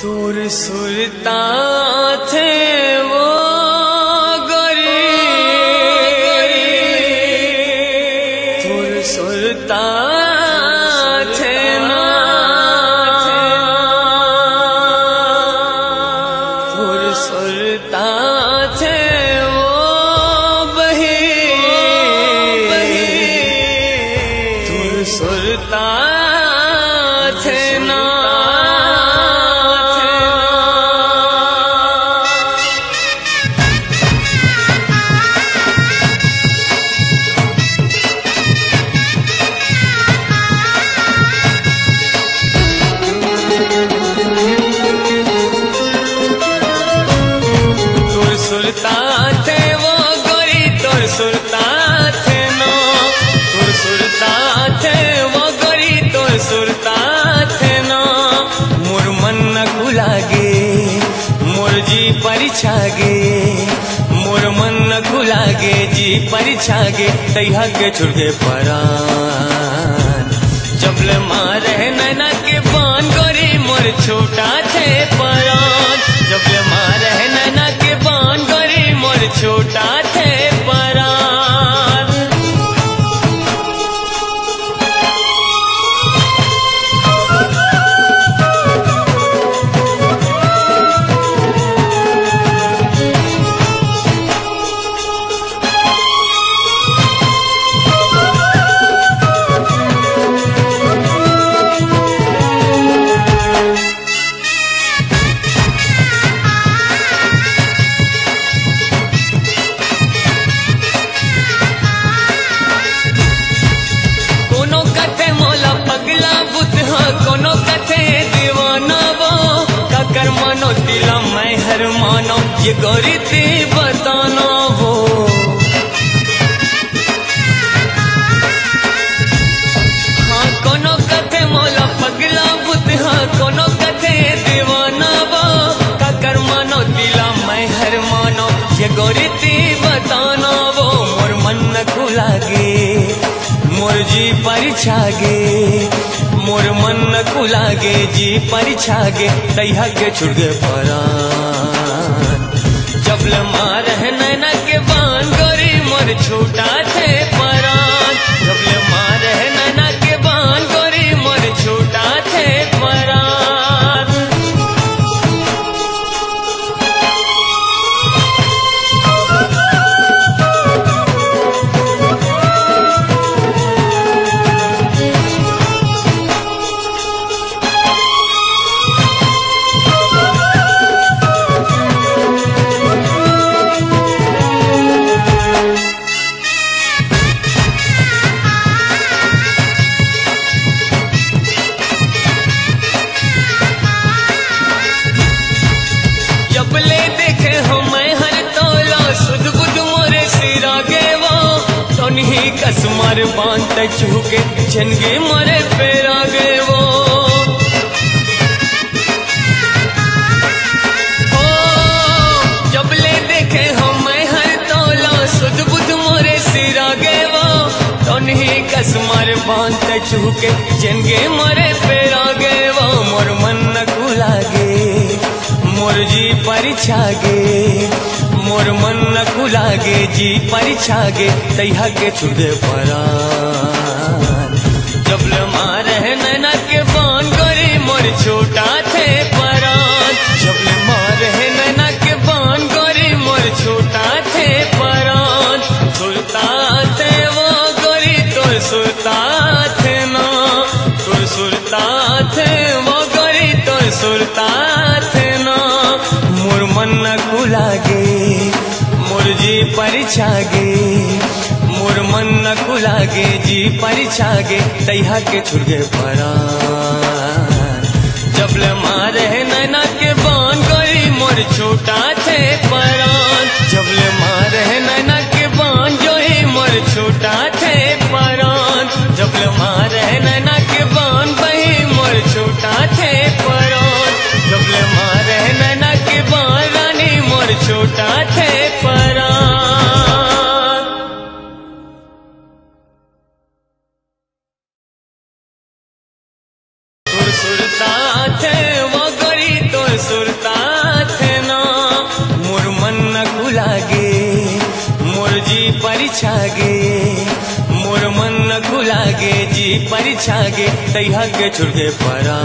तोर सुरता थे वो गोरी, तोर सुरता थे ना, तोर सुरता थे वो बही, तोर सुरता थे ना। सुरता थे वो गोरी, तोर सुरता थे नो, तोर सुरता थे वो गोरी, तोर सुरता थे नो। मोर मन न खुलागे, मोर जी परिछागे, मोर मन न खुलागे जी परिछागे, तैहा के छुड़गे परान। जबले मारे नैना के बान गोरी, मोर छोटा थे परान। जबले मारे नैना के बान गोरी, मोर छोटा थे परान। कोनो कथे दीवाना वो काकर मानो दिला मैं हर मानो, ये गोरी थी बताना वो। हाँ कोनो कथे मौला पगला बुत, हाँ कोनो कथे दीवाना वो काकर मानो दिला मैं हर मानो, ये गोरी थी बताना वो। मोर मन न खुलागे, मोर जी परिछागे, मोर मन न खुलागे जी परिछागे, तैहा के छुड़गे परान। जबले मारे नैना के बान गोरी, मोर छोटा थे परान। जबले मारे नैना के बान गोरी, मोर छोटा थे परान। जबले देखे हो मैं हर तोला, सुध बुध मोरे सिरागे वो, तो नहीं कसमर बांध चूके झनगे मोरे पैरागे वो। ओ जबले देखे हो मैं हर तोला, सुध बुध मोरे सिरागे वो, तो नहीं कसमर बांध चूके झनगे मोरे पैरागे वो। मोर मन न खुलागे, मोर जी परिछागे, मोर मन न खुलागे जी परिछागे, तैहा के छुड़गे परान। जबले मारे नैना के बान गोरी, मोर छोटा थे परान। जबले मारे नैना के बान गोरी, मोर छोटा थे परान। सुरता थे वो गोरी, तोर सुरता थे ना, तोर सुरता थे वो गोरी, तोर सुरता थे ना। मोर मन न खुलागे, मोर जी परिछागे, मोर मन न खुलागे जी परिछागे, तैहा के छुड़गे परान। जबले मारे नैना के बान गोरी, मोर छोटा थे परान। जबले मारे नैना के बान जोही, मोर छोटा थे परान। जबले मारे नैना के बान बही, मोर छोटा थे परान। जबले मारे नैना के बान रानी, मोर छोटा थे परान। तोर सुरता थे वो गोरी, तोर जी परिछागे मोर मन न खुलागे जी परिछागे तैहा के छुड़के परा